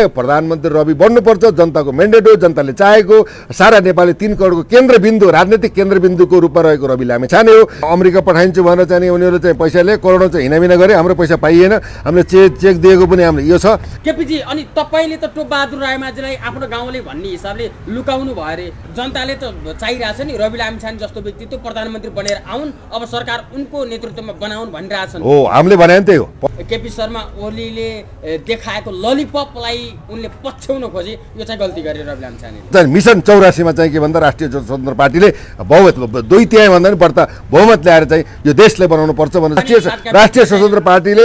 प्रधानमन्त्री रवि बन्नुपर्छ, जनताको मेन्डेट हो, जनताले चाहेको सारा नेपाली 3 करोडको केन्द्रबिन्दु, राजनीतिक केन्द्रबिन्दुको रूपमा रहेको रवि लामिछाने हो। अमेरिका पठाइन्छु भनेर चाहिँ उनीहरूले चाहिँ पैसाले करोडौँ चाहिँ हिनामिना गरे, हाम्रो पैसा पाइएन, हामीले चेक दिएको पनि हामीले यो छ। केपीजी, अनि तपाईँले त टोपबहादुर रायमाझीलाई आफ्नो गाउँले भन्ने हिसाबले लुकाउनु भयो अरे। जनताले त चाहिरहेछ नि रवि लामिछाने जस्तो व्यक्तित्व प्रधानमन्त्री बनेर आउन्, अब सरकार उनको नेतृत्वमा बनाउन् भनिरहेछन्। हो, हामीले भने नि त्यही हो। केपी शर्मा ओलीले देखाएको ललिपपलाई उनले पछ्याउन खोजे, यो चाहिँ गल्ती गरे रवि लामिछाने। मिसन 84 मा चाहिँ के भन्दा राष्ट्रिय स्वतन्त्र पार्टीले बहुमत 2/3 भन्दा पनि बढ्ता बहुमत ल्याएर चाहिँ यो देशलाई बनाउनु पर्छ भनेर राष्ट्रिय स्वतन्त्र पार्टीले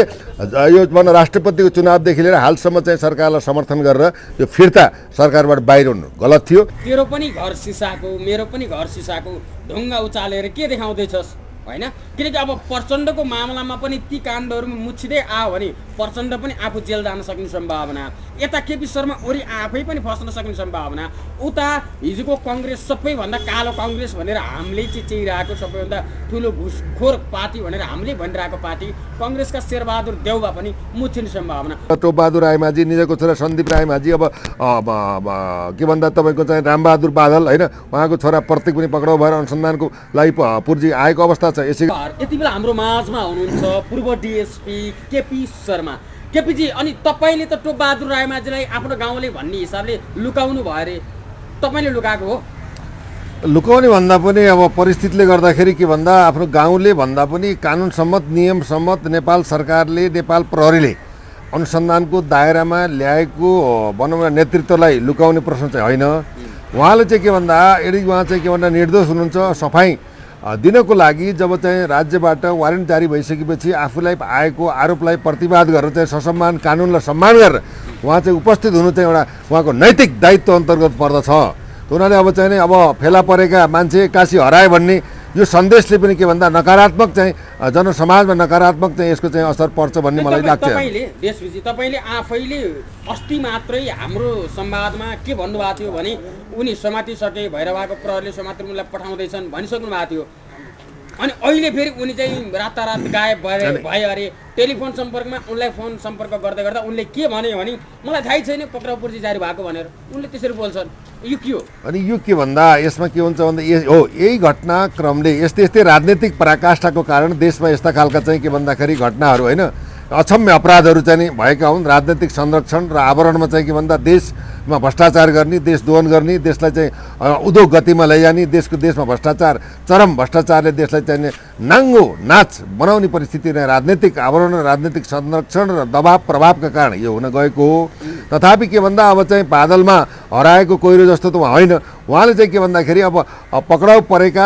यो राष्ट्रपतिको चुनावदेखि लिएर हालसम्म चाहिँ सरकारलाई समर्थन गरेर यो फिर्ता सरकारबाट बाहिर हुनु गलत थियो। तेरो पनि घर सिसाको, मेरो पनि घर सिसाको ढुङ्गा उचालेर के देखाउँदैछस् होइन? किनकि अब प्रचण्डको मामलामा पनि ती काण्डहरूमा मुछिँदै आयो भने प्रचण्ड पनि आफू जेल जान सक्ने सम्भावना, यता केपी शर्मा ओली आफै पनि फस्न सक्ने सम्भावना, उता हिजोको कङ्ग्रेस सबैभन्दा कालो कङ्ग्रेस भनेर हामीले चिचिरहेको सबैभन्दा ठुलो घुसखोर पार्टी भनेर हामीले भनिरहेको पार्टी कङ्ग्रेसका शेरबहादुर देउवा पनि मुछिने सम्भावना। टोपबहादुर रायमाझी, निजको छोरा सन्दीप रायमाझी, अब के भन्दा तपाईँको चाहिँ रामबहादुर बादल होइन, उहाँको छोरा प्रत्येक पनि पक्राउ भएर अनुसन्धानको लागि पुर्जी आएको अवस्था छ। यति बेला हाम्रो माझमा हुनुहुन्छ पूर्व डिएसपी केपी शर्मा। केपीजी, अनि तपाईँले त टोपबहादुर रायमाझीलाई आफ्नो गाउँले भन्ने हिसाबले लुकाउनु भयो अरे, तपाईँले लुकाएको हो? लुकाउने भन्दा पनि अब परिस्थितिले गर्दाखेरि के भन्दा आफ्नो गाउँले भन्दा पनि कानुन सम्मत नियम सम्मत नेपाल सरकारले, नेपाल प्रहरीले अनुसन्धानको दायरामा ल्याएको भनौँ न नेतृत्वलाई लुकाउने प्रश्न चाहिँ होइन। उहाँले चाहिँ के भन्दा यदि उहाँ चाहिँ के भन्दा निर्दोष हुनुहुन्छ, सफाई दिनको लागि जब चाहिँ राज्यबाट वारेन्ट जारी भइसकेपछि आफूलाई आएको आरोपलाई प्रतिवाद गरेर चाहिँ ससम्मान कानुनलाई सम्मान गरेर उहाँ चाहिँ उपस्थित हुनु चाहिँ एउटा उहाँको नैतिक दायित्व अन्तर्गत पर्दछ। उनीहरूले अब चाहिँ अब फेला परेका मान्छे काशी हराए भन्ने यो सन्देशले पनि के भन्दा नकारात्मक चाहिँ जनसमाजमा नकारात्मक चाहिँ यसको चाहिँ असर पर्छ भन्ने मलाई लाग्छ। तपाईँले आफैले अस्ति मात्रै हाम्रो संवादमा के भन्नुभएको थियो भने उनी समातिसके, भैरवाको प्रहरीले समातेर उनलाई पठाउँदैछन् भनिसक्नु भएको थियो। अनि अहिले फेरि उनी चाहिँ रातारात गायब भए अरे। टेलिफोन सम्पर्कमा उनलाई फोन सम्पर्क गर्दा गर्दा उनले के भन्यो भने मलाई थाहै छैन पक्राउ पूर्जी जारी भएको भनेर उनले त्यसरी बोल्छन्। यो के हो? अनि यो के भन्दा यसमा के हुन्छ भन्दा यही घटनाक्रमले यस्तै राजनीतिक पराकाष्ठाको कारण देशमा यस्ता खालका चाहिँ के भन्दाखेरि घटनाहरू होइन अक्षम्य अपराधहरू चाहिँ भएका हुन्। राजनीतिक संरक्षण र आवरणमा चाहिँ के भन्दा देशमा भ्रष्टाचार गर्ने, देशद्रोहन गर्ने, देशलाई चाहिँ उद्योग गतिमा लैजाने, देशमा भ्रष्टाचार चरम भ्रष्टाचारले देशलाई चाहिँ नाङ्गो नाच बनाउने परिस्थिति राजनीतिक आवरण, राजनीतिक संरक्षण र दबाव प्रभावका कारण यो हुन गएको हो। तथापि के भन्दा अब चाहिँ बादलमा हराएको कोइरो जस्तो त होइन। उहाँले चाहिँ के भन्दाखेरि अब पक्राउ परेका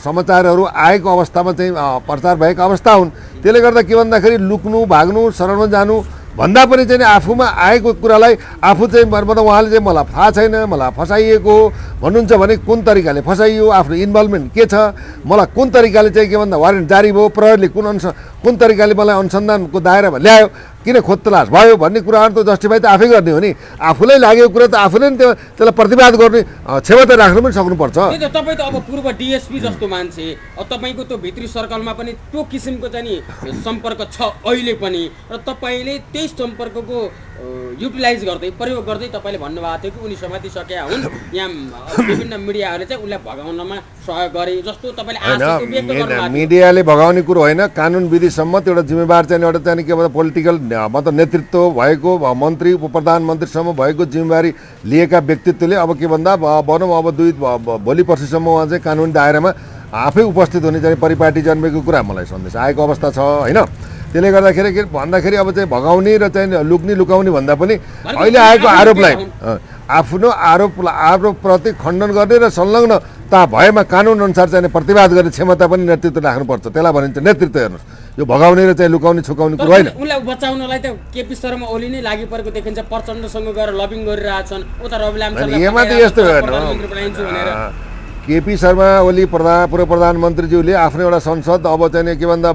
समाचारहरू आएको अवस्थामा चाहिँ प्रचार भएका अवस्था हुन्। त्यसले गर्दा के भन्दाखेरि लुक्नु, भाग्नु, शरणमा जानु भन्दा पनि चाहिँ आफूमा आएको कुरालाई आफू चाहिँ उहाँले चाहिँ मलाई थाहा छैन, मलाई फसाइएको भन्नुहुन्छ भने कुन तरिकाले फसाइयो, आफ्नो इन्भल्भमेन्ट के छ, मलाई कुन तरिकाले चाहिँ के भन्दा वारेन्ट जारी भयो, प्रहरीले कुन तरिकाले मलाई अनुसन्धानको दायरामा ल्यायो, किन खोजतलास भयो भन्ने कुराहरू त जस्टिफाई त आफै गर्ने हो नि। आफूलाई लागेको कुरा त आफूले नि त्यसलाई प्रतिवाद गर्ने क्षमता राख्नु पनि सक्नुपर्छ। तपाईँ त अब पूर्व डिएसपी जस्तो मान्छे, अब तपाईँको त्यो भित्री सर्कलमा पनि त्यो किसिमको चाहिँ नि सम्पर्क छ अहिले पनि, र तपाईँले त्यही सम्पर्कको युटिलाइज गर्दै प्रयोग गर्दै तपाईँले भन्नुभएको थियो कि उनी समातिसकेका हुन्, यहाँ विभिन्न मिडियाहरूले चाहिँ उनलाई भगाउनमा सहयोग गरे जस्तो तपाईँले आशा व्यक्त गर्नुभएको। मिडियाले भगाउने कुरो होइन, कानुन विधि सम्मत एउटा जिम्मेवार चाहिँ एउटा चाहिँ के भन्दा पोलिटिकल मतलब नेतृत्व भएको मन्त्री उप प्रधानमन्त्रीसम्म भएको जिम्मेवारी लिएका व्यक्तित्वले अब के भन्दा भनौँ अब भोलि पर्सिसम्म उहाँ चाहिँ कानुनी दायरामा आफै उपस्थित हुने चाहिँ परिपाटी जन्मेको कुरा मलाई सन्देश आएको अवस्था छ होइन। त्यसले गर्दाखेरि भन्दाखेरि अब चाहिँ भगाउने र चाहिँ लुकाउने भन्दा पनि अहिले आएको आरोपलाई आफ्नो आरोपप्रति खण्डन गर्ने र संलग्नता भएमा कानुन अनुसार चाहिँ प्रतिवाद गर्ने क्षमता पनि नेतृत्व राख्नुपर्छ। त्यसलाई भनिन्छ नेतृत्व। हेर्नुहोस्, यो भगाउने र चाहिँ लुकाउने छुकाउने कुरो होइन। उनलाई बचाउनलाई त केपी शर्मा ओली नै लागि परेको देखिन्छ। प्रचण्डसँग गएर लबिङ गरिरहेछन्, उता रवि लामिछाने यस्तो केपी शर्मा ओली पूर्व प्रधानमन्त्रीज्यूले आफ्नो एउटा संसद अब चाहिँ के भन्दा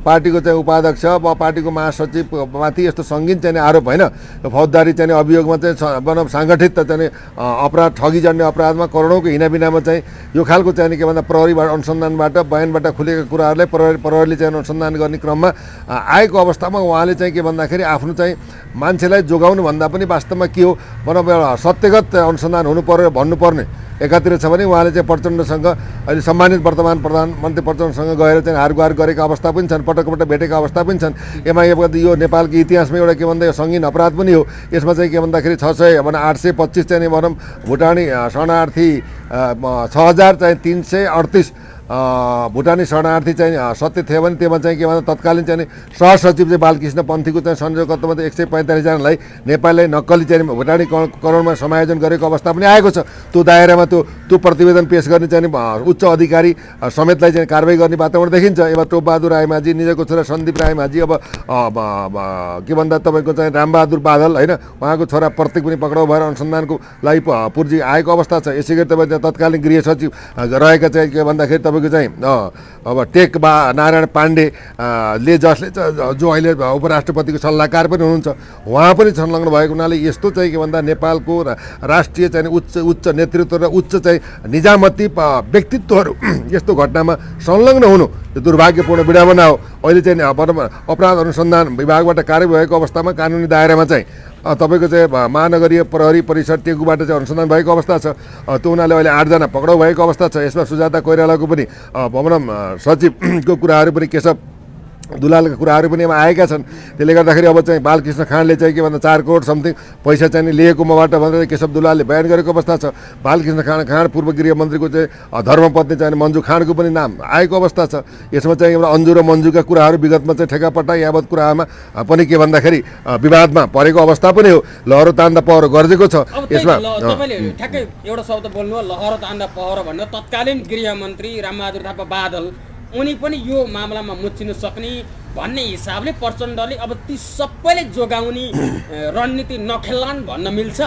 पार्टीको चाहिँ उपाध्यक्ष पार्टीको महासचिवमाथि यस्तो सङ्गीन चाहिँ आरोप होइन फौजदारी चाहिँ अभियोगमा चाहिँ भनौँ साङ्गठित चाहिँ अपराध ठगी जन्ने अपराधमा करोडौँको हिनाबिनामा चाहिँ यो खालको चाहिँ के भन्दा प्रहरीबाट अनुसन्धानबाट बयानबाट खुलेका कुराहरूलाई प्रहरीले चाहिँ अनुसन्धान गर्ने क्रममा आएको अवस्थामा उहाँले चाहिँ के भन्दाखेरि आफ्नो चाहिँ मान्छेलाई जोगाउनु भन्दा पनि वास्तवमा के हो भनौँ एउटा सत्यगत अनुसन्धान हुनु पर्यो भन्नुपर्ने एकातिर छ भने उहाँले चाहिँ प्रचण्डसँग अहिले सम्मानित वर्तमान प्रधानमन्त्री प्रचण्डसँग गएर चाहिँ हारगुहार गरेका अवस्था पनि छन् पटक भेटेका अवस्था पनि छन् एमालेको यो नेपालको इतिहासमा एउटा के भन्दा यो सङ्गीन अपराध पनि हो यसमा चाहिँ के भन्दाखेरि 600 भनौँ 825 चाहिँ भनौँ भुटानी शरणार्थी 6000 चाहिँ 338 भुटानी शरणार्थी चाहिँ सत्य थियो भने त्यसमा चाहिँ के भन्दा तत्कालीन चाहिँ सहसचिव चाहिँ बालकृष्ण पन्थीको चाहिँ संयोजकत्वमा चाहिँ 145 जनालाई नेपाललाई नक्कली चाहिँ भुटानी करोडमा समायोजन गरेको अवस्था पनि आएको छ त्यो दायरामा त्यो प्रतिवेदन पेश गर्ने चाहिँ उच्च अधिकारी समेतलाई चाहिँ कारवाही गर्ने वातावरण देखिन्छ अब टोपबहादुर रायमाझी निजको छोरा सन्दीप रायमाझी अब के भन्दा तपाईँको चाहिँ रामबहादुर बादल होइन उहाँको छोरा प्रत्येक पनि पक्राउ भएर अनुसन्धानको लागि पूर्जी आएको अवस्था छ यसै गरी तपाईँ तत्कालीन गृह सचिव रहेका चाहिँ के भन्दाखेरि तपाईँको चाहिँ अब टेक नारायण पाण्डे ले जसले जो अहिले उपराष्ट्रपतिको सल्लाहकार पनि हुनुहुन्छ उहाँ पनि संलग्न भएको हुनाले यस्तो चाहिँ के भन्दा नेपालको राष्ट्रिय चाहिँ उच्च नेतृत्व र उच्च चाहिँ निजामती व्यक्तित्वहरू यस्तो घटनामा संलग्न हुनु यो दुर्भाग्यपूर्ण विडम्बना हो अहिले चाहिँ अपराध अनुसन्धान विभागबाट कारवाही भएको अवस्थामा कानुनी दायरामा चाहिँ तपाईँको चाहिँ महानगरीय प्रहरी परिषद टेकुबाट चाहिँ अनुसन्धान भएको अवस्था छ त्यो हुनाले अहिले 8 जना पक्राउ भएको अवस्था छ यसमा सुजाता कोइरालाको पनि भनौँ सचिवको कुराहरू पनि केशव दुलालका कुराहरू पनि आएका छन् त्यसले गर्दाखेरि अब चाहिँ बालकृष्ण खाँडले चाहिँ के भन्दा 4 करोड समथिङ पैसा चाहिँ लिएको मबाट भनेर केशव दुलालले बयान गरेको अवस्था छ बालकृष्ण खाँड पूर्व गृहमन्त्रीको चाहिँ धर्मपत्नी चाहिँ मन्जु खाँडको पनि नाम आएको अवस्था छ यसमा चाहिँ एउटा अन्जु र मन्जुका कुराहरू विगतमा चाहिँ ठेकापट्टा यावत कुरामा पनि के भन्दाखेरि विवादमा परेको अवस्था पनि हो लहरो तान्दा पहरो गर्जेको छ यसमा तपाईँले ठ्याक्कै एउटा शब्द बोल्नु लहरो तान्दा पहरो भनेर तत्कालीन गृहमन्त्री रामबहादुर थापा बादल उनी पनि यो मामलामा मुछिन सक्ने भन्ने हिसाबले प्रचण्डले अब ती सबैले जोगाउने रणनीति नखेल्लान् भन्न मिल्छ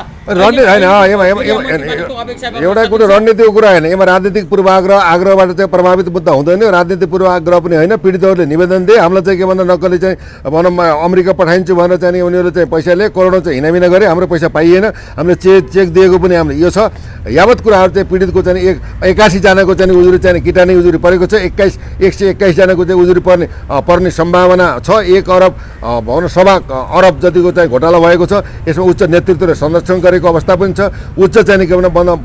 एउटा कुरो रणनीतिको कुरा होइन यसमा राजनीतिक आग्रहबाट चाहिँ प्रभावित मुद्दा हुँदैन राजनीतिक पूर्वाग्रह पनि होइन पीडितहरूले निवेदन दिए हामीलाई चाहिँ के भन्दा नक्कली चाहिँ भनौँ अमेरिका पठाइन्छु भनेर चाहिँ उनीहरूले चाहिँ पैसाले करोडौँ चाहिँ हिनामिना गरे हाम्रो पैसा पाइएन हामीले चेक दिएको पनि हामीले यो छ यावत कुराहरू चाहिँ पीडितको चाहिँ 81 जनाको चाहिँ उजुरी चाहिँ किटानी उजुरी परेको छ 121 जनाको चाहिँ उजुरी पर्ने सम्भावना छ 1 अरब भनौँ 1.25 अरब जतिको चाहिँ घोटाला भएको छ यसमा उच्च नेतृत्वले संरक्षण गरेको अवस्था पनि छ उच्च चाहिँ के भनौँ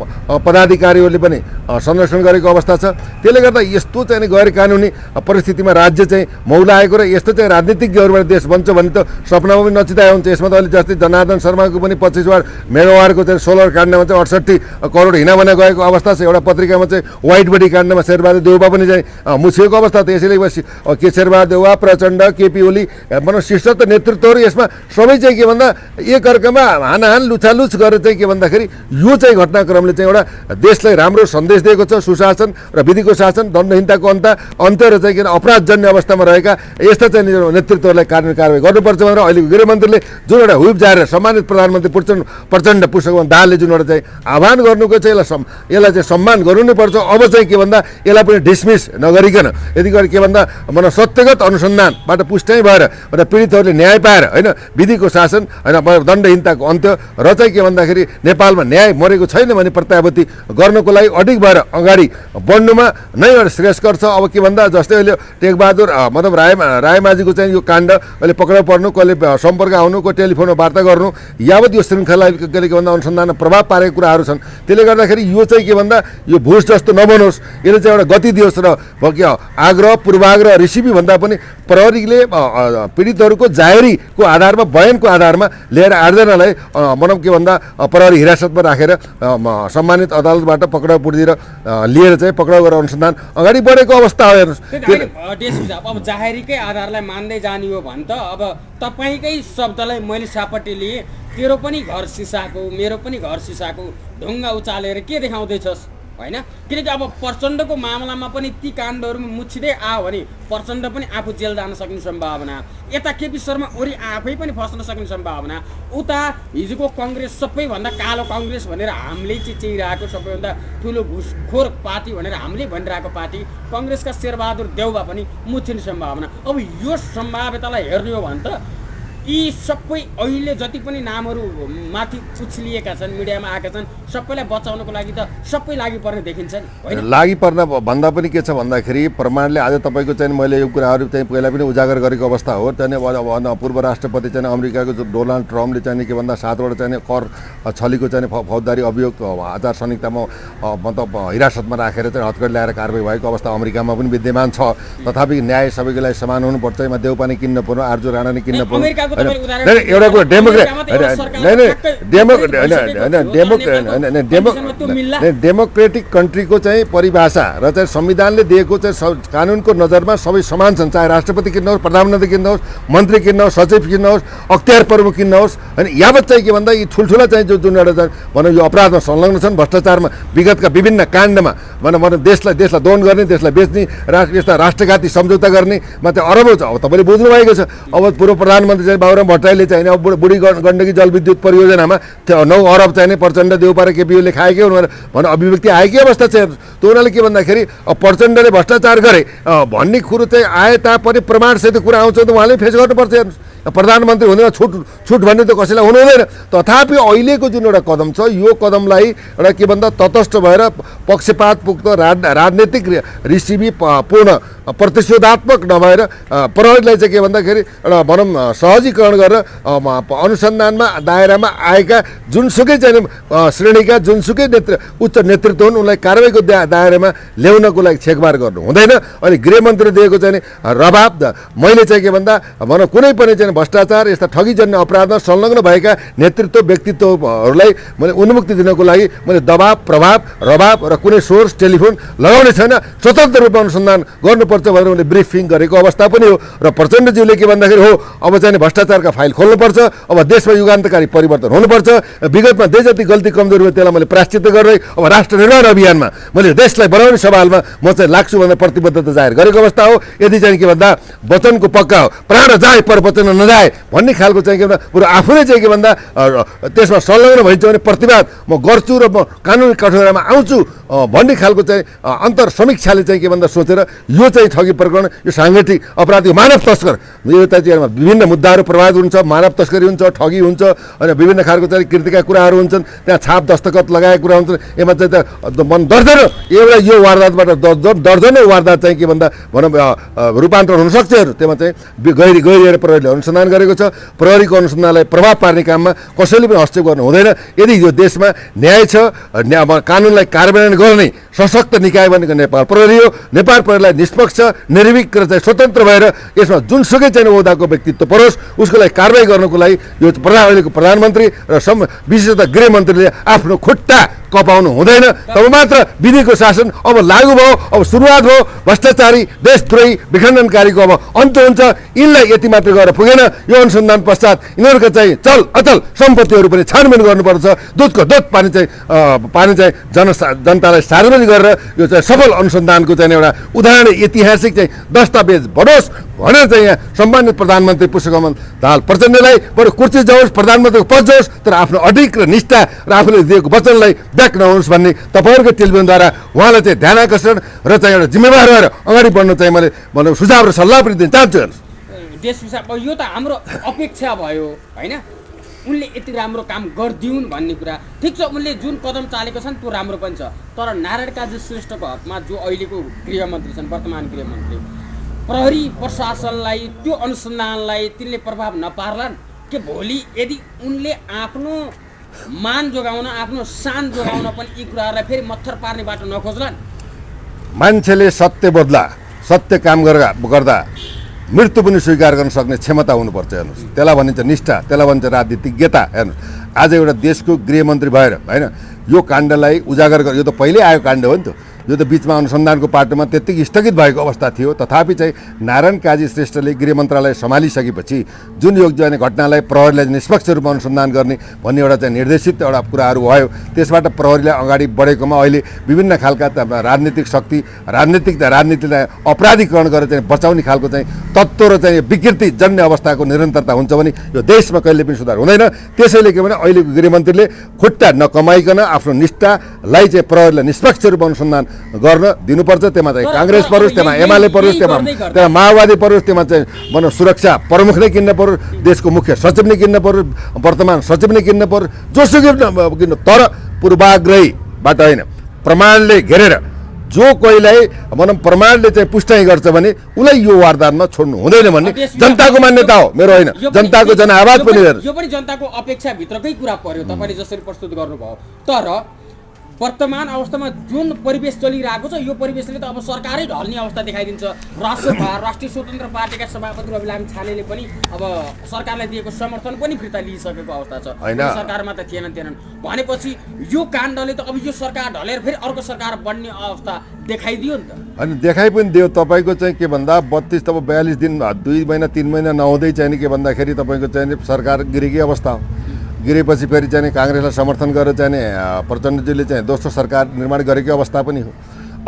पदाधिकारीहरूले पनि संरक्षण गरेको अवस्था छ त्यसले गर्दा यस्तो चाहिँ गैर कानुनी परिस्थितिमा राज्य चाहिँ मौलाएको र यस्तो चाहिँ राजनीतिज्ञहरूबाट देश बन्छ भन्ने त सपनामा पनि नचिताए हुन्छ यसमा त अहिले जस्तै जनार्दन शर्माको पनि 25 मेगावाटको चाहिँ सोलर काण्डमा चाहिँ 68 करोड हिनाबिना गएको अवस्था छ एउटा पत्रिकामा चाहिँ व्हाइट बडी काण्डमा शेरबहादुर देउवा पनि चाहिँ मुछिएको अवस्था त यसैले के शेरबहादुर देउवा प्रचण्ड केपी ओली भनौँ शीर्षस्थ नेतृत्वहरू यसमा सबै चाहिँ के भन्दा एकअर्कामा हानाहान लुछालुछ गरेर चाहिँ के भन्दाखेरि यो चाहिँ घटनाक्रमले चाहिँ एउटा देशलाई राम्रो सन्देश दिएको छ सुशासन र विधिको शासन दण्डहीनताको अन्त्य र चाहिँ किन अपराधजन्य अवस्थामा रहेका यस्ता चाहिँ नेतृत्वहरूलाई कारवाही गर्नुपर्छ भनेर अहिले गृहमन्त्रीले जुन एउटा हुइप जारी सम्मानित प्रधानमन्त्री प्रचण्ड पुष्पकमल दाहालले जुन एउटा चाहिँ आह्वान गर्नुको चाहिँ यसलाई चाहिँ सम्मान गर्नु नै पर्छ अब चाहिँ के भन्दा यसलाई पनि डिसमिस नगरिकन यदि के भन्दा भनौँ सत्यगत अनुसन्धानबाट पुष्टि भएर पीडितहरूले न्याय पाएर होइन विधिको शासन होइन दण्डहीनताको अन्त्य र चाहिँ के भन्दाखेरि नेपालमा न्याय मरेको छैन भने प्रत्याभूति गर्नको लागि अडिग भएर अगाडि बढ्नुमा नै एउटा श्रेयस्कर छ अब के भन्दा जस्तै अहिले टेकबहादुर मतलब रायमाझीको चाहिँ यो काण्ड अहिले पक्राउ पर्नु कसले सम्पर्क आउनु को टेलिफोनमा वार्ता गर्नु यावत यो श्रृङ्खला के भन्दा अनुसन्धानमा प्रभाव पारेको कुराहरू छन् त्यसले गर्दाखेरि यो चाहिँ के भन्दा यो भुस जस्तो नबनोस् यसले चाहिँ एउटा गति दियोस् र आग्रह पूर्वाग्रह रिसिभी भन्दा पनि प्रहरीले पीडितहरूको जाहेरीको आधारमा बयानको आधारमा लिएर 8 जनालाई भनौँ के भन्दा प्रहरी हिरासतमा राखेर सम्मानित अदालतबाट पक्राउ पुर्दिएर लिएर चाहिँ पक्राउ गरेर अनुसन्धान अगाडि बढेको अवस्था हो हेर्नुहोस् अब जाहेरीकै आधारलाई मान्दै जाने हो भने त अब तपाईँकै शब्दलाई मैले सापट्टि लिएँ तेरो पनि घर सिसाको मेरो पनि घर सिसाको ढुङ्गा उचालेर के देखाउँदैछस् होइन। किनकि अब प्रचण्डको मामलामा पनि ती काण्डहरूमा मुछिँदै आयो भने प्रचण्ड पनि आफू जेल जान सक्ने सम्भावना, यता केपी शर्मा ओली आफै पनि फस्न सक्ने सम्भावना, उता हिजोको कङ्ग्रेस सबैभन्दा कालो कङ्ग्रेस भनेर हामीले चिचिरहेको सबैभन्दा ठुलो घुसखोर पार्टी भनेर हामीले भनिरहेको पार्टी कङ्ग्रेसका शेरबहादुर देउवा पनि मुछिने सम्भावना। अब यो सम्भाव्यतालाई हेर्ने हो भने त यी सबै अहिले जति पनि नामहरू माथि उछलिएका छन्, मिडियामा आएका छन्, सबैलाई बचाउनको लागि त सबै लागि पर्ने देखिन्छ नि, होइन? लागि पर्न भन्दा पनि के छ भन्दाखेरि प्रमाणले आज तपाईँको चाहिँ मैले यो कुराहरू चाहिँ पहिला पनि उजागर गरेको अवस्था हो। चाहिँ पूर्व राष्ट्रपति चाहिँ अमेरिकाको डोनाल्ड ट्रम्पले चाहिँ के भन्दा 7वटा चाहिँ कर छलीको चाहिँ फौजदारी अभियोग आचार संहितामा मतलब हिरासतमा राखेर चाहिँ हतकडी ल्याएर कारबाही भएको अवस्था अमेरिकामा पनि विद्यमान छ। तथापि न्याय सबैको लागि समान हुनुपर्छ। यसमा देउपानी किन्न पर्नु, आर्जु राणा नै किन्न पर्नु। एउटा कुरा डेमोक्रेटिक कन्ट्रीको चाहिँ परिभाषा र चाहिँ संविधानले दिएको चाहिँ कानुनको नजरमा सबै समान छन्। चाहे राष्ट्रपति किन्न होस्, प्रधानमन्त्री किन्न होस्, मन्त्री किन्न होस्, सचिव किन्न होस्, अख्तियार प्रमुख किन्न होस्, होइन? यावत चाहिँ के भन्दा यी ठुल्ठुला चाहिँ जुन एउटा भनौँ यो अपराधमा संलग्न छन्, भ्रष्टाचारमा, विगतका विभिन्न काण्डमा भनौँ देशलाई दोहन गर्ने, देशलाई बेच्ने, यस्ता राष्ट्रघाती सम्झौता गर्ने चाहिँ अरबौँ छ। अब तपाईँले बुझ्नु भएको छ। अब पूर्व प्रधानमन्त्री चाहिँ बाबुराम भट्टराईले चाहिँ अब बुढी गण्डकी जलविद्युत परियोजनामा 9 अरब चाहिँ प्रचण्ड देउपा र केपीओले खाएकै हुनु भनेर अभिव्यक्ति आएकै अवस्था छ। त्यो हुनाले के भन्दाखेरि अब प्रचण्डले भ्रष्टाचार गरे भन्ने कुरो चाहिँ आए तापनि प्रमाणसहित कुरा आउँछ त उहाँले फेस गर्नुपर्छ। हेर्नुहोस्, प्रधानमन्त्री हुँदैन छुट भन्ने त कसैलाई हुनु हुँदैन। तथापि अहिलेको जुन एउटा कदम छ, यो कदमलाई एउटा के भन्दा तटस्थ भएर पक्षपातमुक्त राजनीतिक रिसिभी पूर्ण प्रतिशोधात्मक नभएर प्रहरीलाई चाहिँ के भन्दाखेरि एउटा भनौँ सहजीकरण गरेर अनुसन्धानमा दायरामा आएका जुनसुकै चाहिँ श्रेणीका जुनसुकै उच्च नेतृत्व हुन् उनलाई कारबाहीको दायरामा ल्याउनको लागि छेकबार गर्नु हुँदैन। अनि गृहमन्त्रीले दिएको चाहिँ रवाब मैले चाहिँ के भन्दा भनौँ कुनै पनि चाहिँ भ्रष्टाचार यस्ता ठगीजन्य अपराधमा संलग्न भएका नेतृत्व व्यक्तित्वहरूलाई मैले उन्मुक्ति दिनको लागि मैले दबाब, प्रभाव, रवाब र कुनै सोर्स टेलिफोन लगाउने छैन, स्वतन्त्र रूपमा अनुसन्धान गर्नुपर्छ भनेर उनले ब्रिफिङ गरेको अवस्था पनि हो। र प्रचण्डज्यूले के भन्दाखेरि हो अब चाहिँ भ्रष्टाचारका फाइल खोल्नुपर्छ, अब देशमा युगान्तकारी परिवर्तन हुनुपर्छ, विगतमा देश जति गल्ती कमजोरी भयो त्यसलाई मैले प्रायश्चित गर्दै अब राष्ट्र निर्माण अभियानमा मैले देशलाई बनाउने सवालमा म चाहिँ लाग्छु भनेर प्रतिबद्धता जाहेर गरेको अवस्था हो। यदि चाहिँ के भन्दा वचनको पक्का हो, प्राण जाए पर वचन नजाए भन्ने खालको चाहिँ के भन्दा बरु आफूले चाहिँ के भन्दा त्यसमा संलग्न भइन्छ भने प्रतिवाद म गर्छु र म कानुनी कठोरामा आउँछु भन्ने खालको चाहिँ अन्तर समीक्षाले चाहिँ के भन्दा सोचेर यो चाहिँ ठगी प्रकरण, यो साङ्गठिक अपराधी, मानव तस्कर, यो चाहिँ विभिन्न मुद्दाहरू प्रभावित हुन्छ, मानव तस्करी हुन्छ, ठगी हुन्छ, अनि विभिन्न खालको चाहिँ कृतिका कुराहरू हुन्छन्, त्यहाँ छाप दस्तखत लगाएका कुरा हुन्छन्। यसमा चाहिँ मन दर्जनौँ एउटा यो वारदातबाट दर्जनौँ वारदात चाहिँ के भन्दा भनौँ रूपान्तरण हुनसक्छ। त्यसमा चाहिँ गहिरिएर प्रहरीले अनुसन्धान गरेको छ। प्रहरीको अनुसन्धानलाई प्रभाव पार्ने काममा कसैले पनि हस्तक्षेप गर्नु हुँदैन। यदि यो देशमा न्याय छ, कानुनलाई कार्यान्वयन गर्ने सशक्त निकाय भनेको नेपाल प्रहरी हो। नेपाल प्रहरीलाई निष्पक्ष, निर्भीक र चाहिँ स्वतन्त्र भएर यसमा जुनसुकै चाहिँ ओहदाको व्यक्तित्व परोस् उसको लागि कारबाही गर्नको लागि यो अहिलेको प्रधानमन्त्री र विशेषतः गृहमन्त्रीले आफ्नो खुट्टा कपाउनु हुँदैन। तब मात्र विधिको शासन अब लागू भयो, अब सुरुवात भयो। भ्रष्टाचारी, देशद्रोही, विखण्डनकारीको अब अन्त्य हुन्छ। यिनलाई यति मात्र गरेर पुगेन। यो अनुसन्धान पश्चात यिनीहरूको चाहिँ चल अचल सम्पत्तिहरू पनि छानबिन गर्नुपर्छ। दुधको दुध पानी चाहिँ जनतालाई सार्वजनिक गरेर यो चाहिँ सफल अनुसन्धानको चाहिँ एउटा उदाहरण ऐतिहासिक चाहिँ दस्तावेज बनोस् भनेर चाहिँ यहाँ सम्मानित प्रधानमन्त्री पुष्पकमल दाहाल प्रचण्डलाई बरु कुर्सी जाओस्, प्रधानमन्त्रीको पद जाओस्, तर आफ्नो अडिक र निष्ठा र आफूले दिएको वचनलाई ब्याक नहोस् भन्ने तपाईँहरूको टेलिभिजनद्वारा उहाँलाई चाहिँ ध्यान आकर्षण र चाहिँ एउटा जिम्मेवार भएर अगाडि बढ्न चाहिँ मैले भनौँ सुझाव र सल्लाह पनि दिन चाहन्छु। देश विषय यो त हाम्रो अपेक्षा भयो, होइन? उनले यति राम्रो काम गरिदिउन् भन्ने कुरा ठिक छ। उनले जुन कदम चालेको छन् त्यो राम्रो पनि छ। तर नारायण काजी श्रेष्ठको हकमा जो अहिलेको गृहमन्त्री छन्, वर्तमान गृहमन्त्री, प्रहरी प्रशासनलाई त्यो अनुसन्धानलाई तिनले प्रभाव नपार्लान् कि भोलि यदि उनले आफ्नो मान जोगाउन, आफ्नो शान जोगाउन पनि यी कुराहरूलाई फेरि मत्थर पार्ने बाटो नखोज्लान्। मान्छेले सत्य बोल्दा, सत्य काम गर्दा मृत्यु पनि स्वीकार गर्न सक्ने क्षमता हुनुपर्छ। हेर्नुहोस्, त्यसलाई भनिन्छ निष्ठा, त्यसलाई भनिन्छ राजनीतिज्ञता। हेर्नुहोस्, आज एउटा देशको गृहमन्त्री भएर होइन यो काण्डलाई उजागर यो त पहिल्यै आएको काण्ड हो नि त। यो त बिचमा अनुसन्धानको पाटोमा त्यत्तिकै स्थगित भएको अवस्था थियो। तथापि चाहिँ नारायण काजी श्रेष्ठले गृह मन्त्रालय सम्हालिसकेपछि जुन यो चाहिँ घटनालाई प्रहरीलाई निष्पक्ष रूपमा अनुसन्धान गर्ने भन्ने एउटा चाहिँ निर्देशित एउटा कुराहरू भयो, त्यसबाट प्रहरीलाई अगाडि बढेकोमा अहिले विभिन्न खालका राजनीतिक शक्ति राजनीतिलाई अपराधीकरण गरेर चाहिँ बचाउने खालको चाहिँ तत्त्व र चाहिँ विकृति जन्य अवस्थाको निरन्तरता हुन्छ भने यो देशमा कहिले पनि सुधार हुँदैन। त्यसैले के भने अहिलेको गृहमन्त्रीले खुट्टा नकमाइकन आफ्नो निष्ठालाई चाहिँ प्रहरीलाई निष्पक्ष रूपमा अनुसन्धान गर्न दिनुपर्छ। त्यसमा चाहिँ काङ्ग्रेस परोस्, त्यसमा एमाले परोस्, त्यहाँ माओवादी परोस्, त्यसमा चाहिँ भनौँ सुरक्षा प्रमुख नै किन्न परोस्, देशको मुख्य सचिव नै किन्न परोस्, वर्तमान सचिव नै किन्न परोस्, जोसुकै किन्न, तर पूर्वाग्रहीबाट होइन, प्रमाणले घेरेर जो कोहीलाई भनौँ प्रमाणले चाहिँ पुष्टि गर्छ भने उसलाई यो वारदातमा छोड्नु हुँदैन भन्ने जनताको मान्यता हो, मेरो होइन, जनताको जनआवाज पनि यो पनि जनताको अपेक्षाभित्रकै कुरा पर्यो तपाईँले जसरी प्रस्तुत गर्नुभयो। तर वर्तमान अवस्थामा जुन परिवेश चलिरहेको छ यो परिवेशले त अब सरकारै ढल्ने अवस्था देखाइदिन्छ। राष्ट्रसभा राष्ट्रिय स्वतन्त्र पार्टीका सभापति रवि लामी छानेले पनि अब सरकारलाई दिएको समर्थन पनि फिर्ता लिइसकेको अवस्था छ। सरकारमा त थिएनन् भनेपछि यो काण्डले त अब यो सरकार ढलेर फेरि अर्को सरकार बन्ने अवस्था देखाइदियो नि त। अनि देखाइ पनि दियो। तपाईँको चाहिँ के भन्दा 32 तब 42 दिन 2 महिना 3 महिना नहुँदै चाहिँ के भन्दाखेरि तपाईँको चाहिँ सरकार गिरेकै अवस्था हो। गिरेपछि फेरि चाहिँ काङ्ग्रेसलाई समर्थन गरेर चाहिँ प्रचण्डजीले चाहिँ दोस्रो सरकार निर्माण गरेकै अवस्था पनि हो।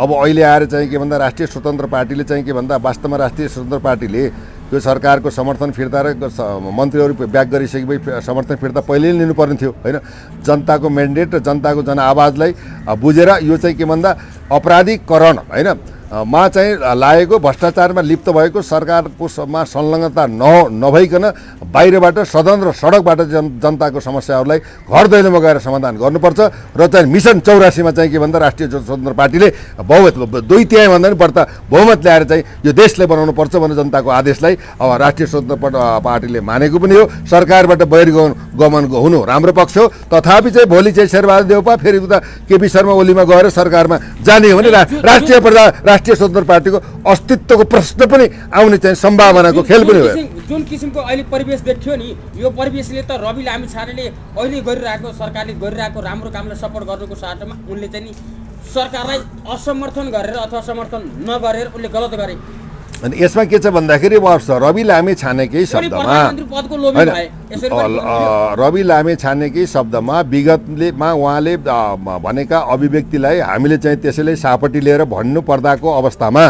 अब अहिले आएर चाहिँ के भन्दा राष्ट्रिय स्वतन्त्र पार्टीले चाहिँ के भन्दा वास्तवमा राष्ट्रिय स्वतन्त्र पार्टीले यो सरकारको समर्थन फिर्ता र मन्त्रीहरू ब्याक गरिसकेपछि समर्थन फिर्ता पहिले नै लिनुपर्ने थियो होइन। जनताको म्यान्डेट र जनताको जनआवाजलाई बुझेर यो चाहिँ के भन्दा अपराधीकरण होइन मा चाहिँ लागेको भ्रष्टाचारमा लिप्त भएको सरकारको संलग्नता नभइकन बाहिरबाट सदन र सडकबाट जनताको समस्याहरूलाई घर दैलोमा गएर समाधान गर्नुपर्छ। र चाहिँ मिसन 84 चाहिँ के भन्दा राष्ट्रिय स्वतन्त्र पार्टीले बहुमत 2/3 भन्दा पनि बढ्ता बहुमत ल्याएर चाहिँ यो देशलाई बनाउनुपर्छ भन्ने जनताको आदेशलाई अब राष्ट्रिय स्वतन्त्र पार्टीले मानेको पनि हो। सरकारबाट बहिर्गमन हुनु राम्रो पक्ष हो। तथापि चाहिँ भोलि चाहिँ शेरबहादुर देउपा फेरि उता केपी शर्मा ओलीमा गएर सरकारमा जाने हो भने राष्ट्रिय स्वतन्त्र पार्टीको अस्तित्वको प्रश्न पनि आउने चाहिँ सम्भावनाको खेल पनि हो। जुन किसिमको अहिले परिवेश देखियो नि यो परिवेशले त रवि लामी छानेले अहिले गरिरहेको सरकारले गरिरहेको राम्रो कामलाई सपोर्ट गर्नुको साटोमा उनले चाहिँ नि सरकारलाई असमर्थन गरेर अथवा समर्थन नगरेर उनले गलत गरे। अनि यसमा के छ भन्दाखेरि रवि लामी छानेकै शब्दमा रवि लामी छानेकै शब्दमा विगतमा उहाँले भनेका अभिव्यक्तिलाई हामीले चाहिँ त्यसैले सापटी लिएर भन्नु पर्दाको अवस्थामा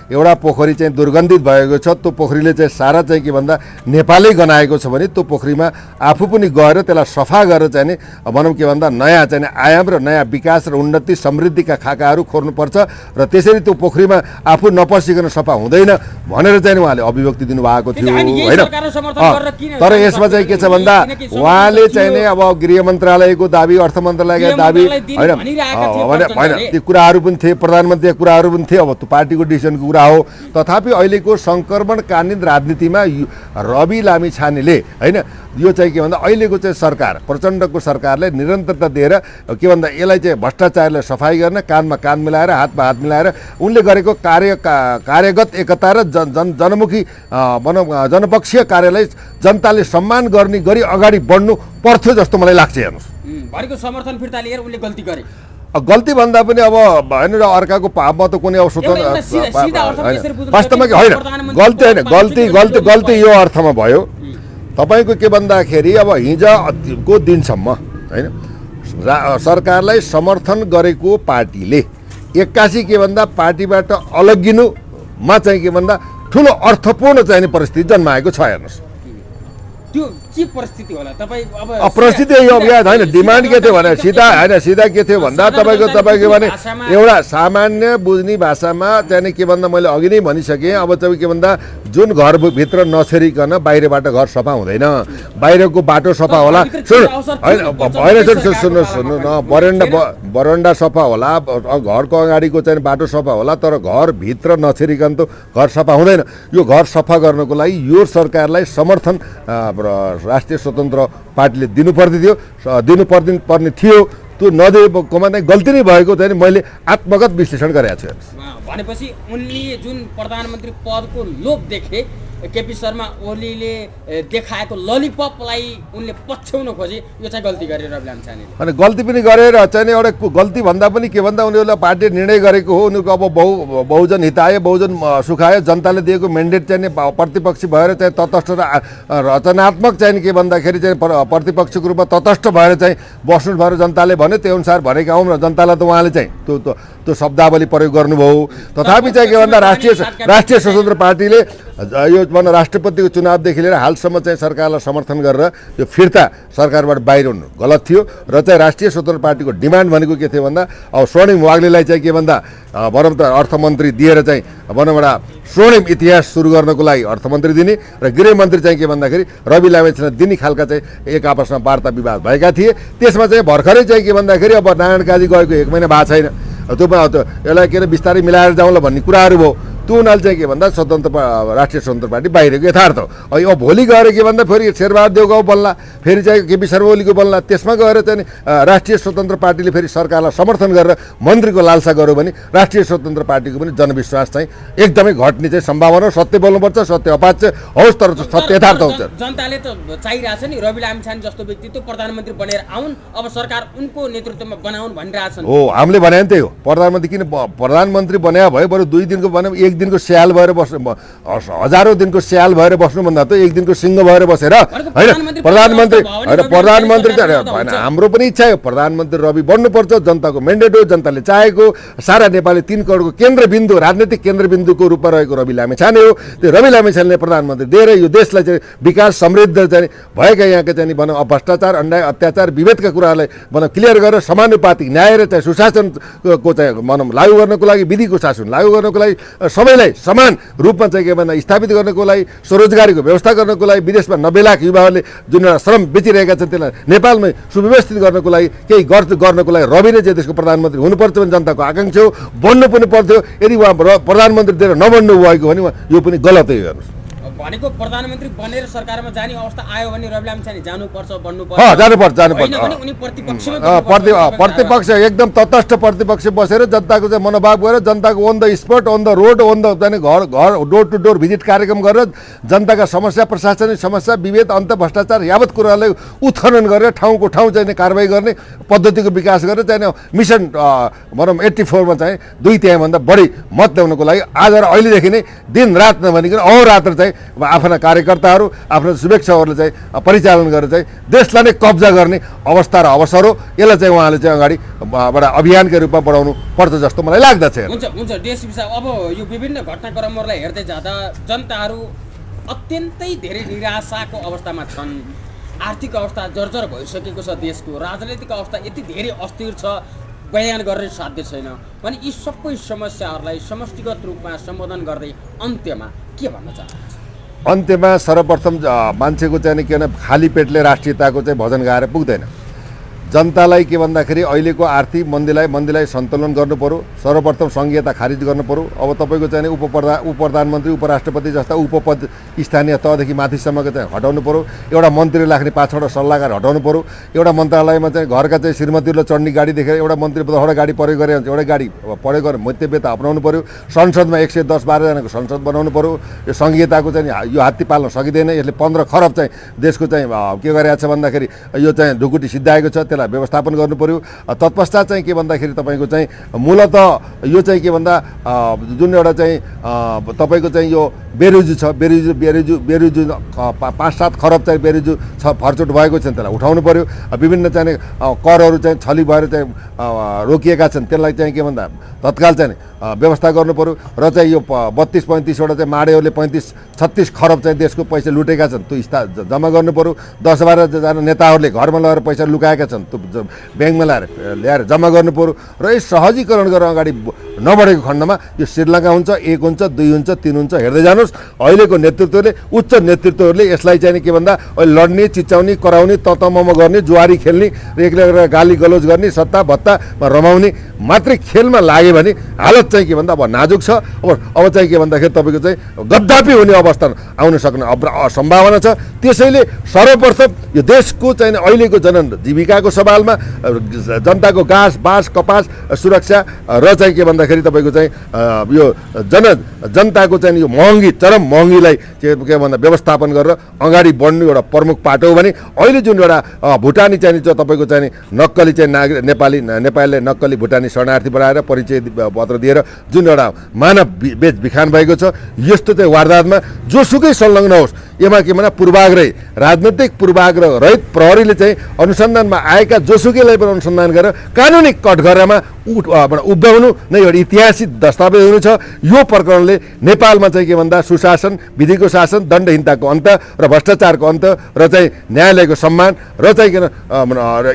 एउटा पोखरी चाहिँ दुर्गन्धित भएको छ। त्यो पोखरीले चाहिँ सारा चाहिँ के भन्दा नेपालै गनाएको छ भने त्यो पोखरीमा आफू पनि गएर त्यसलाई सफा गरेर चाहिँ नि भनौँ के भन्दा नयाँ चाहिँ आयाम र नयाँ विकास र उन्नति समृद्धिका खाकाहरू खोर्नुपर्छ र त्यसरी त्यो पोखरीमा आफू नपसिकन सफा हुँदैन भनेर चाहिँ उहाँले अभिव्यक्ति दिनुभएको थियो होइन। तर यसमा चाहिँ के छ भन्दा उहाँले चाहिँ नै अब गृह मन्त्रालयको दाबी अर्थ मन्त्रालयका दाबी होइन ती कुराहरू पनि थिए, प्रधानमन्त्रीका कुराहरू पनि थिए। अब त्यो पार्टीको डिसिजनको कुरा हो। तथापि अहिलेको सङ्क्रमणकालीन राजनीतिमा रवि लामी छानेले होइन यो चाहिँ के भन्दा अहिलेको चाहिँ सरकार प्रचण्डको सरकारले निरन्तरता दिएर के भन्दा यसलाई चाहिँ भ्रष्टाचारलाई सफाइ गर्न कानमा कान मिलाएर हातमा हात मिलाएर उनले गरेको कार्यगत एकता र जनमुखी भनौँ जनपक्षीय कार्यलाई जनताले सम्मान गर्ने गरी अगाडि बढ्नु पर्थ्यो जस्तो मलाई लाग्छ। हेर्नुहोस् भनेको समर्थन फिर्ता लिएर उनले गल्ती गरे। गल्ती भन्दा पनि अब भएन र अर्काको पापमा त कुनै अब स्वतन्त्र वास्तवमा होइन गल्ती गल्ती यो अर्थमा भयो तपाईँको के भन्दाखेरि अब हिजोको दिनसम्म होइन सरकारलाई समर्थन गरेको पार्टीले 81 के भन्दा पार्टीबाट अलग्गिनुमा चाहिँ के भन्दा ठुलो अर्थपूर्ण चाहिने परिस्थिति जन्माएको छ। हेर्नुहोस् त्यो के परिस्थिति होला तपाईँ अब परिस्थिति यो याद होइन डिमान्ड के थियो भने सिधा के थियो भन्दा तपाईँको भने एउटा सामान्य बुझ्ने भाषामा चाहिँ के भन्दा मैले अघि नै भनिसकेँ। अब चाहिँ के भन्दा जुन घरभित्र नछेरिकन बाहिरबाट घर सफा हुँदैन, बाहिरको बाटो सफा होला सुन्नु न बरन्डा सफा होला, घरको अगाडिको चाहिँ बाटो सफा होला, तर घरभित्र नछेरिकन त घर सफा हुँदैन। यो घर सफा गर्नको लागि यो सरकारलाई समर्थन राष्ट्रिय स्वतन्त्र पार्टीले दिनुपर्ने थियो। त्यो नदिएकोमा नै गल्ती नै भएको चाहिँ मैले आत्मगत विश्लेषण गरेको छु। भनेपछि उनले जुन प्रधानमन्त्री पदको लोभ देखे केपी शर्मा ओलीले देखाएको ललिपपलाई उनले पछ्याउन खोजे, यो चाहिँ गल्ती गरे रवि लामिछानेले। अनि गल्ती पनि गरेर चाहिँ एउटा गल्ती भन्दा पनि के भन्दा उनीहरूले पार्टीले निर्णय गरेको हो, उनीहरूको अब बहुजन हिताय बहुजन सुखाय जनताले दिएको मेन्डेट चाहिँ प्रतिपक्षी भएर चाहिँ तटस्थ र रचनात्मक चाहिँ के भन्दाखेरि चाहिँ प्रतिपक्षको रूपमा तटस्थ भएर चाहिँ बस्नु भएर जनताले भन्यो, त्यो अनुसार भनेका हौँ र जनतालाई त उहाँले चाहिँ त्यो शब्दावली प्रयोग गर्नुभयो। तथापि चाहिँ के भन्दा राष्ट्रिय स्वतन्त्र पार्टीले यो भनौँ राष्ट्रपतिको चुनावदेखि लिएर हालसम्म चाहिँ सरकारलाई समर्थन गरेर यो फिर्ता सरकारबाट बाहिर हुनु गलत थियो र चाहिँ राष्ट्रिय स्वतन्त्र पार्टीको डिमान्ड भनेको के थियो भन्दा अब स्वर्णिम वाग्लेलाई चाहिँ के भन्दा भनौँ त अर्थमन्त्री दिएर चाहिँ भनौँ एउटा स्वर्णिम इतिहास सुरु गर्नको लागि अर्थमन्त्री दिने र गृहमन्त्री चाहिँ के भन्दाखेरि रवि लामिछाने दिने खालका चाहिँ एक आपसमा वार्ता विवाद भएका थिए। त्यसमा चाहिँ भर्खरै चाहिँ के भन्दाखेरि अब नारायण काजी गएको 1 महिना भएको छैन, त्यो यसलाई के अरे बिस्तारै मिलाएर जाउँला भन्ने कुराहरू भयो। त्यो उनीहरूले चाहिँ के भन्दा राष्ट्रिय स्वतन्त्र पार्टी बाहिरको यथार्थ हो। अब भोलि गएर के भन्दा फेरि शेरबहादुर देउगाउँ बन्ला, फेरि चाहिँ केपी शर्मा ओलीको बन्ला, त्यसमा गएर चाहिँ राष्ट्रिय स्वतन्त्र पार्टीले फेरि सरकारलाई समर्थन गरेर मन्त्रीको लालसा गर्यो भने राष्ट्रिय स्वतन्त्र पार्टीको पनि जनविश्वास चाहिँ एकदमै घट्ने चाहिँ सम्भावना। सत्य बोल्नुपर्छ, सत्य अपाच्य होस् तर सत्य यथार्थ हुन्छ। जनताले त चाहिरहेछ नि रवि लामिछाने जस्तो व्यक्तित्व प्रधानमन्त्री बनेर आउन्, अब सरकार उनको नेतृत्वमा बनाउन् भनिरहेछन्। हो, हामीले भने त्यही हो, प्रधानमन्त्री किन प्रधानमन्त्री बनायो भए बरु 2 दिनको बनायो, 1 दिनको स्याल भएर बस्नु, हजारौँ दिनको स्याल भएर बस्नुभन्दा त 1 दिनको सिंह भएर बसेर होइन प्रधानमन्त्री त होइन। हाम्रो पनि इच्छा हो प्रधानमन्त्री रवि बन्नुपर्छ, जनताको मेन्डेट हो, जनताले चाहेको सारा नेपाली 3 करोडको केन्द्रबिन्दु राजनीतिक केन्द्रबिन्दुको रूपमा रहेको रवि लामिछाने हो। त्यो रवि लामिछानेले प्रधानमन्त्री दिएर यो देशलाई चाहिँ विकास समृद्ध चाहिँ भएका यहाँका चाहिँ भनौँ भ्रष्टाचार अन्याय अत्याचार विभेदका कुराहरूलाई भनौँ क्लियर गरेर समानुपातिक न्याय र चाहिँ सुशासनको चाहिँ भनौँ लागू गर्नको लागि, विधिको शासन लागू गर्नको लागि, सबैलाई समान रूपमा चाहिँ के भन्दा स्थापित गर्नको लागि, स्वरोजगारीको व्यवस्था गर्नको लागि, विदेशमा 90 लाख युवाहरूले जुन एउटा श्रम बेचिरहेका छन् त्यसलाई नेपालमै सुव्यवस्थित गर्नको लागि केही गर्नको लागि रवि नै चाहिँ देशको प्रधानमन्त्री हुनुपर्छ भने जनताको आकाङ्क्षा हो, बन्नु पनि पर्थ्यो। यदि उहाँ प्रधानमन्त्री दिएर नबन्नु भएको भने यो पनि गलतै हेर्नुहोस्। भनेको प्रधानमन्त्री बनेर सरकारमा जाने अवस्था आयो भने रवि लामिछाने जानुपर्छ, बन्नुपर्छ। प्रतिपक्ष एकदम तटस्थ प्रतिपक्ष बसेर जनताको चाहिँ मनोभाव गरेर जनताको on the spot, on the road, on the चाहिँ घर डोर टु डोर भिजिट कार्यक्रम गरेर जनताका समस्या, प्रशासनिक समस्या, विभेद, अन्त भ्रष्टाचार यावत कुराहरूलाई उत्खनन गरेर ठाउँको ठाउँ चाहिँ कारबाही गर्ने पद्धतिको विकास गरेर चाहिँ मिसन भनौँ 84 मा चाहिँ 2/3 भन्दा बढी मत ल्याउनको लागि आज र अहिलेदेखि नै दिन रात नभनिकन अहोरात्र चाहिँ आफ्ना कार्यकर्ताहरू, आफ्ना शुभेच्छाहरूले चाहिँ परिचालन गरेर चाहिँ देशलाई नै कब्जा गर्ने अवस्था र अवसर हो। यसलाई चाहिँ उहाँले चाहिँ अगाडि अभियानका रूपमा बढाउनु पर्छ जस्तो मलाई लाग्दछ। हुन्छ डिएसपी साहब, अब यो विभिन्न घटनाक्रमहरूलाई हेर्दै जाँदा जनताहरू अत्यन्तै धेरै निराशाको अवस्थामा छन्। आर्थिक अवस्था जर्जर भइसकेको छ देशको, राजनैतिक अवस्था यति धेरै अस्थिर छ बयान गर्ने साध्य छैन। भने यी सबै समस्याहरूलाई समष्टिगत रूपमा सम्बोधन गर्दै अन्त्यमा के भन्न चाहनुहुन्छ? अन्त्यमा सर्वप्रथम मान्छेको चाहिँ के भने खाली पेटले राष्ट्रियताको चाहिँ भजन गाएर पुग्दैन। जनतालाई के भन्दाखेरि अहिलेको आर्थिक मन्दीलाई सन्तुलन गर्नु पर्यो। सर्वप्रथम सङ्घीयता खारिज गर्नु पर्यो। अब तपाईँको चाहिँ उपप्रधानमन्त्री, उपराष्ट्रपति जस्ता उपपद स्थानीय तहदेखि माथिसम्मको चाहिँ हटाउनु पर्यो। एउटा मन्त्री राख्ने 5वटा सल्लाहकार हटाउनु पर्यो। एउटा मन्त्रालयमा चाहिँ घरका चाहिँ श्रीमतीहरूले चढ्ने गाडी देखेर एउटा मन्त्री 10वटा गाडी प्रयोग गरे भने एउटा गाडी प्रयोग गरेर मैत्यवेता अपनाउनु पर्यो। संसदमा 110-12 जनाको संसद बनाउनु पर्यो। यो सङ्घीयताको चाहिँ यो हात्ती पाल्न सकिँदैन। यसले 15 खरब चाहिँ देशको चाहिँ के गरिरहेको छ भन्दाखेरि यो चाहिँ ढुकुटी सिद्धाएको छ, व्यवस्थापन गर्नु पर्यो। तत्पश्चात चाहिँ के भन्दाखेरि तपाईँको चाहिँ मूलत यो चाहिँ के भन्दा जुन एउटा चाहिँ तपाईँको चाहिँ यो बेरुजु छ, बेरुजु 5-7 खरब चाहिँ बेरुजु छ फर्चुट भएको छ, त्यसलाई उठाउनु पर्यो। विभिन्न चाहिँ करहरू चाहिँ छली भएर चाहिँ रोकिएका छन्, त्यसलाई चाहिँ के भन्दा तत्काल चाहिँ व्यवस्था गर्नु पर्यो। र चाहिँ यो 32-35वटा चाहिँ माडेहरूले 35-36 खरब चाहिँ देशको पैसा लुटेका छन्, त्यो जम्मा गर्नु पर्यो। 10-12 जना नेताहरूले घरमा लगेर पैसा लुकाएका छन्, त्यो ब्याङ्कमा ल्याएर जम्मा गर्नु पर्यो। र यो सहजीकरण गरेर अगाडि नबढेको खण्डमा यो श्रीलङ्का हुन्छ, 1 हुन्छ, 2 हुन्छ, 3 हुन्छ, हेर्दै जानुहोस्। अहिलेको नेतृत्वले, उच्च नेतृत्वहरूले यसलाई चाहिँ के भन्दा अहिले लड्ने, चिच्याउने, कराउने, ततमम गर्ने, जुवारी खेल्ने र एक्लै गाली गलोज गर्ने, सत्ता भत्तामा रमाउने मात्रै खेलमा लाग्यो भने हालत चाहिँ के भन्दा अब नाजुक छ। अब चाहिँ के भन्दाखेरि तपाईँको चाहिँ गद्दाफी हुने अवस्था आउन सक्ने सम्भावना छ। त्यसैले सर्वप्रथम यो देशको चाहिँ अहिलेको जीविकाको सवालमा जनताको घाँस बाँस कपास सुरक्षा र चाहिँ के भन्दाखेरि तपाईँको चाहिँ यो जनताको चाहिँ यो महँगी चरम महँगीलाई के भन्दा व्यवस्थापन गरेर अगाडि बढ्नु एउटा प्रमुख पाटो हो भने अहिले जुन एउटा भुटानी चाहिँ तपाईँको चाहिँ नक्कली चाहिँ नेपालले नक्कली भुटानी शरणार्थी बनाएर परिचय पत्र दिएर जुन एउटा मानव बेचबिखान भएको छ, यस्तो चाहिँ वारदातमा जोसुकै संलग्न होस्, यसमा के भन्दा पूर्वाग्रही राजनैतिक पूर्वाग्रह रहित प्रहरीले चाहिँ अनुसन्धानमा आएका जोसुकैलाई पनि अनुसन्धान गरेर कानुनी कठघरामा उभ्याउनु नै एउटा ऐतिहासिक दस्तावेज हुनु छ। यो प्रकरणले नेपालमा चाहिँ के भन्दा सुशासन, विधिको शासन, दण्डहीनताको अन्त र भ्रष्टाचारको अन्त र चाहिँ न्यायालयको सम्मान र चाहिँ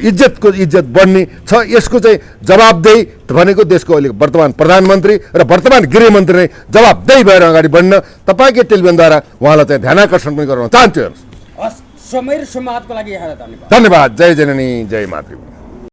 इज्जतको इज्जत बढ्ने छ। यसको चाहिँ जवाबदेही भनेको देशको अहिले वर्तमान प्रधानमन्त्री र वर्तमान गृहमन्त्री नै जवाबदेही भएर अगाडि बढ्न तपाईँकै टेलिभिजनद्वारा उहाँलाई चाहिँ ध्यानाकर्षण पनि गर्न चाहन्छु। हस्, समय र संवादको लागि यहाँलाई धन्यवाद। धन्यवाद। जय जननी जय मातृभूमि।